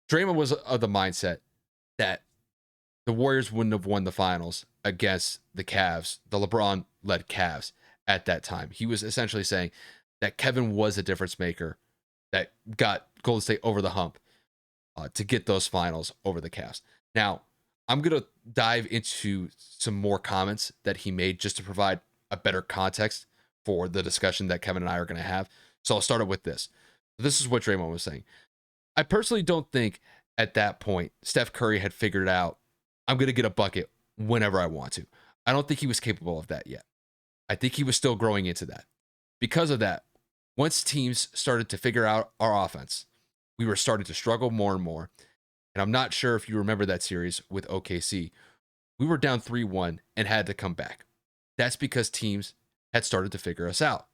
Draymond was of the mindset that the Warriors wouldn't have won the finals against the Cavs, the LeBron-led Cavs at that time. He was essentially saying that Kevin was a difference maker that got Golden State over the hump to get those finals over the Cavs. Now, I'm going to dive into some more comments that he made just to provide a better context for the discussion that Kevin and I are going to have. So I'll start it with this. This is what Draymond was saying. I personally don't think at that point Steph Curry had figured out, I'm going to get a bucket whenever I want to. I don't think he was capable of that yet. I think he was still growing into that. Because of that, once teams started to figure out our offense, we were starting to struggle more and more. And I'm not sure if you remember that series with OKC. We were down 3-1 and had to come back. That's because teams had started to figure us out.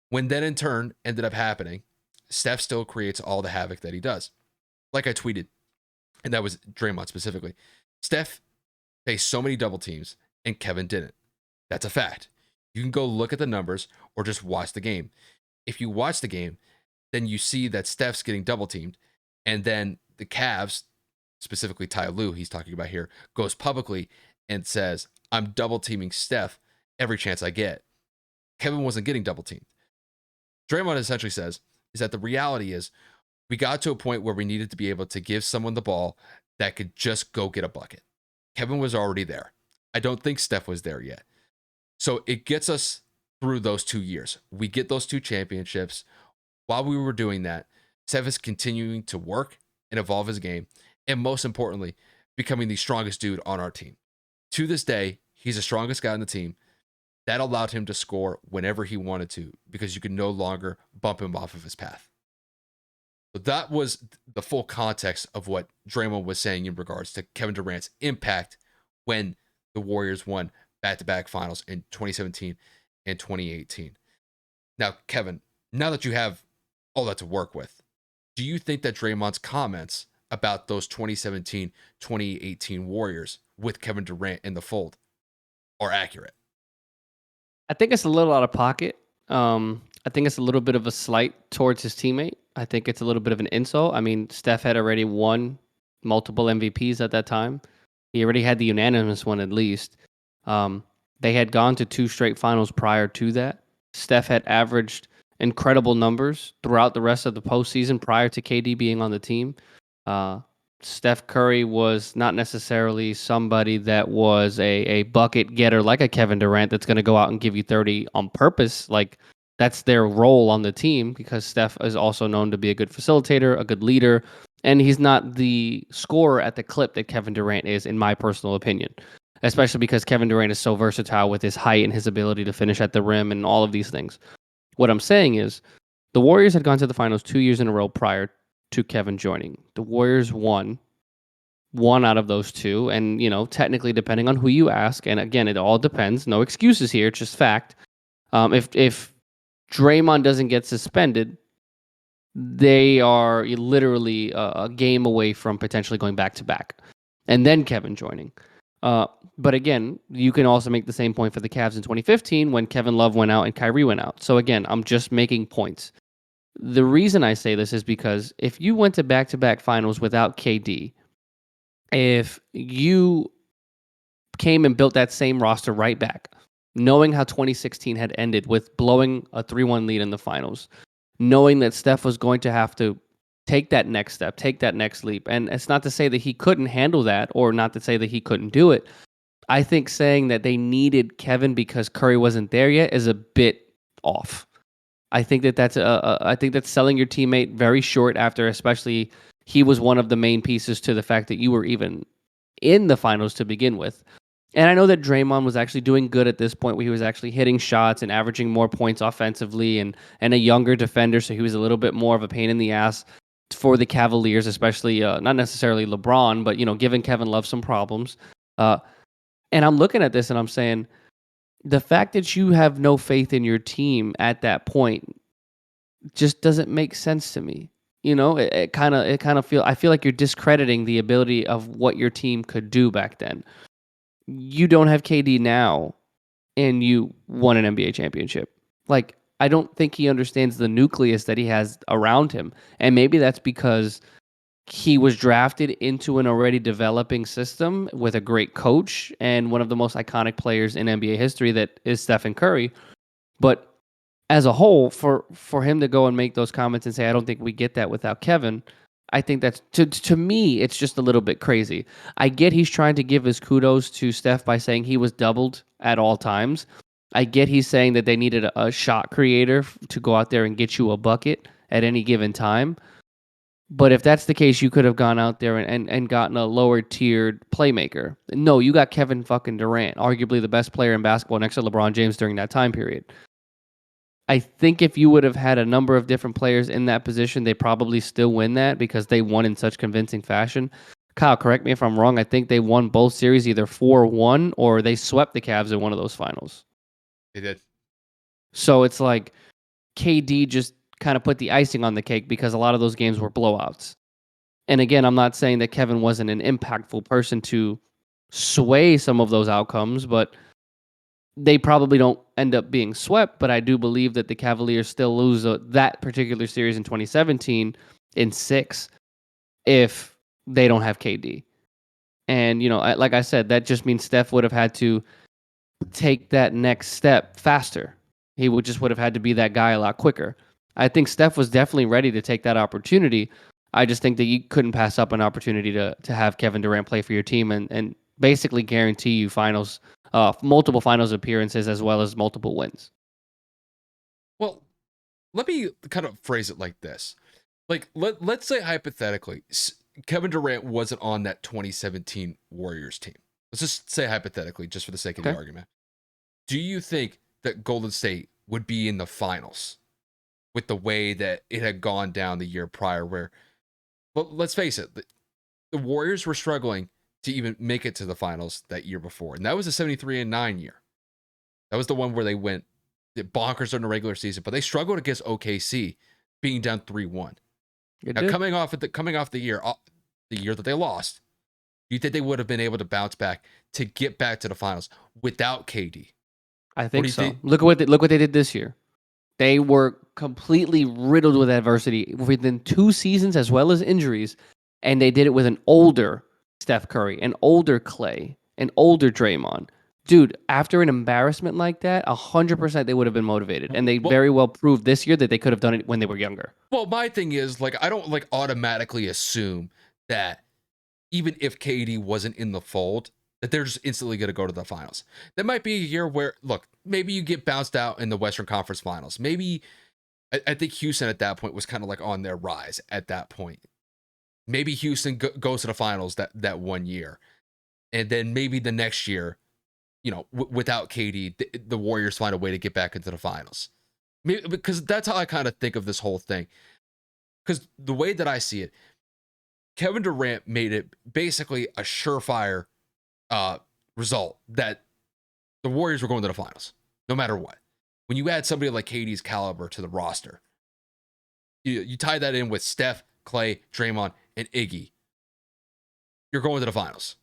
When that in turn ended up happening, Steph still creates all the havoc that he does. Like I tweeted, and that was Draymond specifically. Steph faced so many double teams, and Kevin didn't. That's a fact. You can go look at the numbers or just watch the game. If you watch the game, then you see that Steph's getting double teamed, and then the Cavs, specifically Ty Lue, he's talking about here, goes publicly and says, I'm double teaming Steph every chance I get. Kevin wasn't getting double teamed. Draymond essentially says is that the reality is we got to a point where we needed to be able to give someone the ball that could just go get a bucket. Kevin was already there. I don't think Steph was there yet. So it gets us through those 2 years. We get those 2 championships. While we were doing that, Steph is continuing to work and evolve his game, and most importantly, becoming the strongest dude on our team. To this day, he's the strongest guy on the team. That allowed him to score whenever he wanted to because you could no longer bump him off of his path. So that was the full context of what Draymond was saying in regards to Kevin Durant's impact when the Warriors won back-to-back finals in 2017 and 2018. Now, Kevin, now that you have all that to work with, do you think that Draymond's comments about those 2017-2018 Warriors with Kevin Durant in the fold are accurate? I think it's a little out of pocket. I think it's a little bit of a slight towards his teammate. I think it's a little bit of an insult. I mean, Steph had already won multiple MVPs at that time. He already had the unanimous one at least. They had gone to 2 straight finals prior to that. Steph had averaged incredible numbers throughout the rest of the postseason prior to KD being on the team. Steph Curry was not necessarily somebody that was a bucket getter like a Kevin Durant that's going to go out and give you 30 on purpose. Like, that's their role on the team because Steph is also known to be a good facilitator, a good leader, and he's not the scorer at the clip that Kevin Durant is, in my personal opinion, especially because Kevin Durant is so versatile with his height and his ability to finish at the rim and all of these things. What I'm saying is the Warriors had gone to the finals 2 years in a row prior to Kevin joining. The Warriors won one out of those 2, and technically, depending on who you ask, and again, it all depends. No excuses here, it's just fact. If Draymond doesn't get suspended, they are literally a game away from potentially going back to back, and then Kevin joining. But again, you can also make the same point for the Cavs in 2015 when Kevin Love went out and Kyrie went out. So again, I'm just making points. The reason I say this is because if you went to back-to-back finals without KD, if you came and built that same roster right back, knowing how 2016 had ended with blowing a 3-1 lead in the finals, knowing that Steph was going to have to take that next step, take that next leap. And it's not to say that he couldn't handle that or not to say that he couldn't do it. I think saying that they needed Kevin because Curry wasn't there yet is a bit off. I think that's selling your teammate very short after, especially he was one of the main pieces to the fact that you were even in the finals to begin with. And I know that Draymond was actually doing good at this point where he was actually hitting shots and averaging more points offensively and a younger defender, so he was a little bit more of a pain in the ass for the Cavaliers, especially not necessarily LeBron, but giving Kevin Love some problems. And I'm looking at this and I'm saying, the fact that you have no faith in your team at that point just doesn't make sense to me. I feel like you're discrediting the ability of what your team could do back then. You don't have KD now and you won an NBA championship. Like, I don't think he understands the nucleus that he has around him. And maybe that's because he was drafted into an already developing system with a great coach and one of the most iconic players in NBA history, that is Stephen Curry. But as a whole, for him to go and make those comments and say, I don't think we get that without Kevin, I think that's, to me, it's just a little bit crazy. I get he's trying to give his kudos to Steph by saying he was doubled at all times. I get he's saying that they needed a shot creator to go out there and get you a bucket at any given time. But if that's the case, you could have gone out there and gotten a lower tiered playmaker. No, you got Kevin fucking Durant, arguably the best player in basketball next to LeBron James during that time period. I think if you would have had a number of different players in that position, they probably still win that because they won in such convincing fashion. Kyle, correct me if I'm wrong. I think they won both series either 4-1 or they swept the Cavs in one of those finals. They did. So it's like KD just kind of put the icing on the cake because a lot of those games were blowouts. And again, I'm not saying that Kevin wasn't an impactful person to sway some of those outcomes, but they probably don't end up being swept. But I do believe that the Cavaliers still lose that particular series in 2017 in 6 if they don't have KD. And, like I said, that just means Steph would have had to take that next step faster. He would have had to be that guy a lot quicker. I think Steph was definitely ready to take that opportunity. I just think that you couldn't pass up an opportunity to have Kevin Durant play for your team and basically guarantee you multiple finals appearances as well as multiple wins. Well, let me kind of phrase it like this. Like, let's say hypothetically, Kevin Durant wasn't on that 2017 Warriors team. Let's just say hypothetically, just for the sake of the argument. Do you think that Golden State would be in the finals with the way that it had gone down the year prior? Where, well, let's face it, the Warriors were struggling to even make it to the finals that year before. And that was a 73-9 year. That was the one where they went bonkers during the regular season, but they struggled against OKC being down 3-1. Now, coming off the year that they lost, do you think they would have been able to bounce back to get back to the finals without KD? I think so. Look what they did this year. They were completely riddled with adversity within 2 seasons as well as injuries, and they did it with an older Steph Curry, an older Clay, an older Draymond. Dude, after an embarrassment like that, 100% they would have been motivated, and they very well proved this year that they could have done it when they were younger. Well, my thing is, like, I don't like automatically assume that even if KD wasn't in the fold, that they're just instantly going to go to the finals. That might be a year where, look, maybe you get bounced out in the Western Conference Finals. Maybe, I think Houston at that point was kind of like on their rise at that point. Maybe Houston goes to the finals that one year. And then maybe the next year, without KD, the Warriors find a way to get back into the finals. Maybe, because that's how I kind of think of this whole thing. Because the way that I see it, Kevin Durant made it basically a surefire result that the Warriors were going to the finals, no matter what. When you add somebody like KD's caliber to the roster, you tie that in with Steph, Clay, Draymond, and Iggy, you're going to the finals.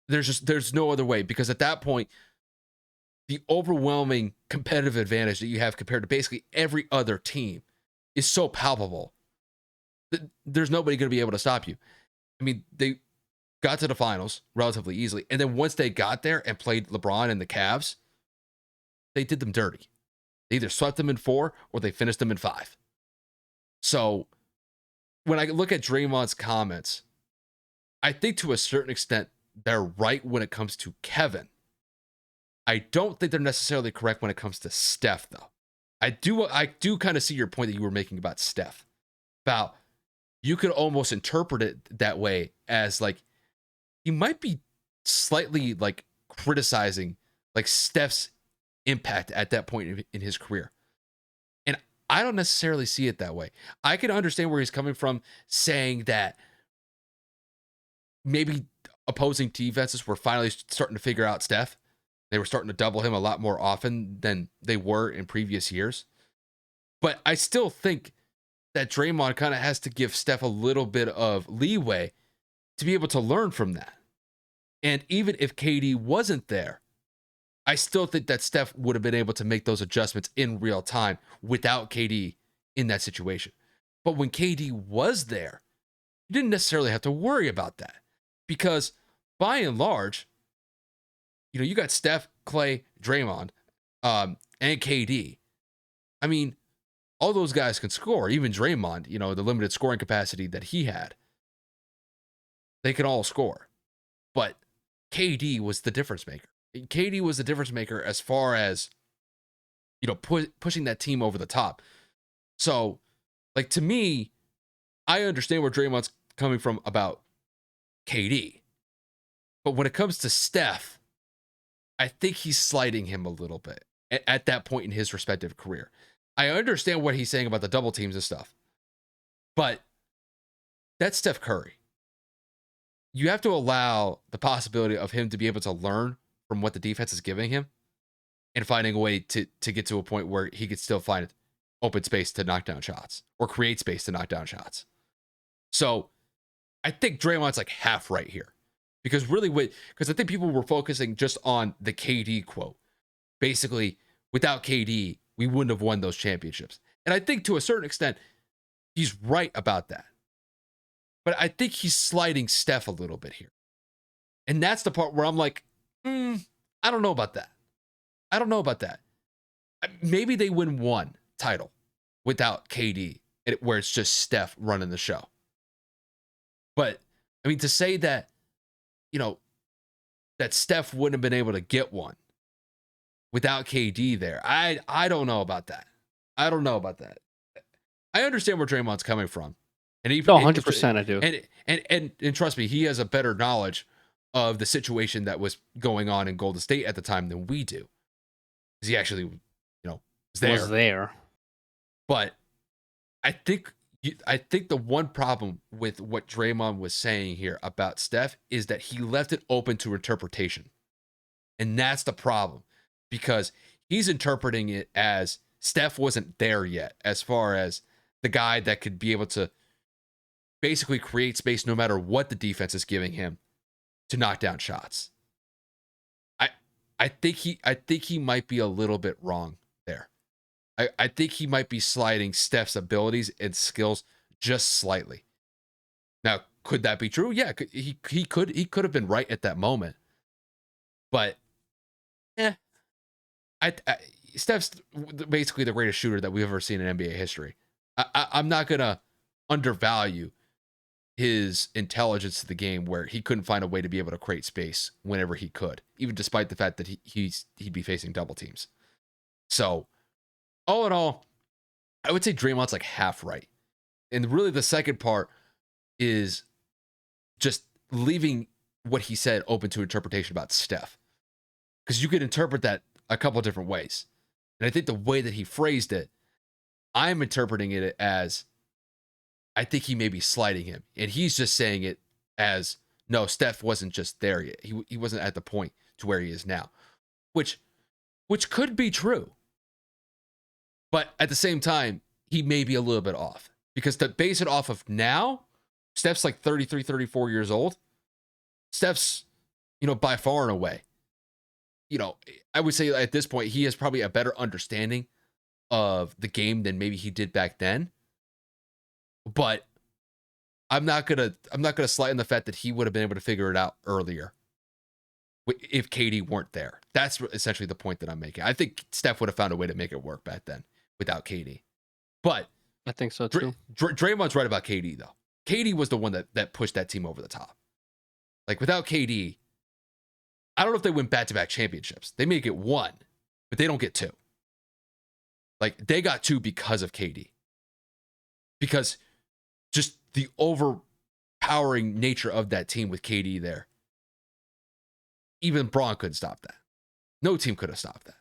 There's no other way, because at that point, the overwhelming competitive advantage that you have compared to basically every other team is so palpable that there's nobody going to be able to stop you. I mean, they got to the finals relatively easily. And then once they got there and played LeBron and the Cavs, they did them dirty. They either swept them in 4 or they finished them in 5. So when I look at Draymond's comments, I think to a certain extent they're right when it comes to Kevin. I don't think they're necessarily correct when it comes to Steph, though. I do kind of see your point that you were making about Steph. About, you could almost interpret it that way as like he might be slightly like criticizing like Steph's impact at that point in his career. And I don't necessarily see it that way. I can understand where he's coming from, saying that maybe opposing defenses were finally starting to figure out Steph. They were starting to double him a lot more often than they were in previous years. But I still think that Draymond kind of has to give Steph a little bit of leeway to be able to learn from that. And even if KD wasn't there, I still think that Steph would have been able to make those adjustments in real time without KD in that situation. But when KD was there, you didn't necessarily have to worry about that because by and large, you got Steph, Clay, Draymond, and KD. I mean, all those guys can score. Even Draymond, the limited scoring capacity that he had, they can all score. But KD was the difference maker. KD was the difference maker as far as, pushing that team over the top. So, like, to me, I understand where Draymond's coming from about KD. But when it comes to Steph, I think he's slighting him a little bit at that point in his respective career. I understand what he's saying about the double teams and stuff, but that's Steph Curry. You have to allow the possibility of him to be able to learn from what the defense is giving him and finding a way to get to a point where he could still find open space to knock down shots or create space to knock down shots. So I think Draymond's like half right here. Because I think people were focusing just on the KD quote. Basically, without KD, we wouldn't have won those championships. And I think to a certain extent, he's right about that. But I think he's sliding Steph a little bit here. And that's the part where I'm like, I don't know about that. I don't know about that. Maybe they win one title without KD, where it's just Steph running the show. But, I mean, to say that, that Steph wouldn't have been able to get one without KD there. I don't know about that. I don't know about that. I understand where Draymond's coming from. And he, 100% I do. And trust me, he has a better knowledge of the situation that was going on in Golden State at the time than we do. Because he actually, was there. But I think the one problem with what Draymond was saying here about Steph is that he left it open to interpretation. And that's the problem because he's interpreting it as Steph wasn't there yet as far as the guy that could be able to basically create space no matter what the defense is giving him to knock down shots. I think he might be a little bit wrong there. I think he might be sliding Steph's abilities and skills just slightly. Now, could that be true? Yeah, he could have been right at that moment. But, Steph's basically the greatest shooter that we've ever seen in NBA history. I'm not gonna undervalue his intelligence to the game where he couldn't find a way to be able to create space whenever he could, even despite the fact that he'd be facing double teams. So, all in all, I would say Draymond's like half right. And really the second part is just leaving what he said open to interpretation about Steph. Because you could interpret that a couple of different ways. And I think the way that he phrased it, I'm interpreting it as, I think he may be slighting him. And he's just saying it as, no, Steph wasn't just there yet. He wasn't at the point to where he is now. Which could be true. But at the same time, he may be a little bit off. Because to base it off of now, Steph's like 33, 34 years old. Steph's, by far and away. I would say at this point, he has probably a better understanding of the game than maybe he did back then. But I'm not gonna slight on the fact that he would have been able to figure it out earlier if KD weren't there. That's essentially the point that I'm making. I think Steph would have found a way to make it work back then without KD. But I think so too. Draymond's right about KD though. KD was the one that pushed that team over the top. Like without KD, I don't know if they win back-to-back championships. They may get one, but they don't get two. Like they got two because of KD. Because just the overpowering nature of that team with KD there. Even Braun couldn't stop that. No team could have stopped that.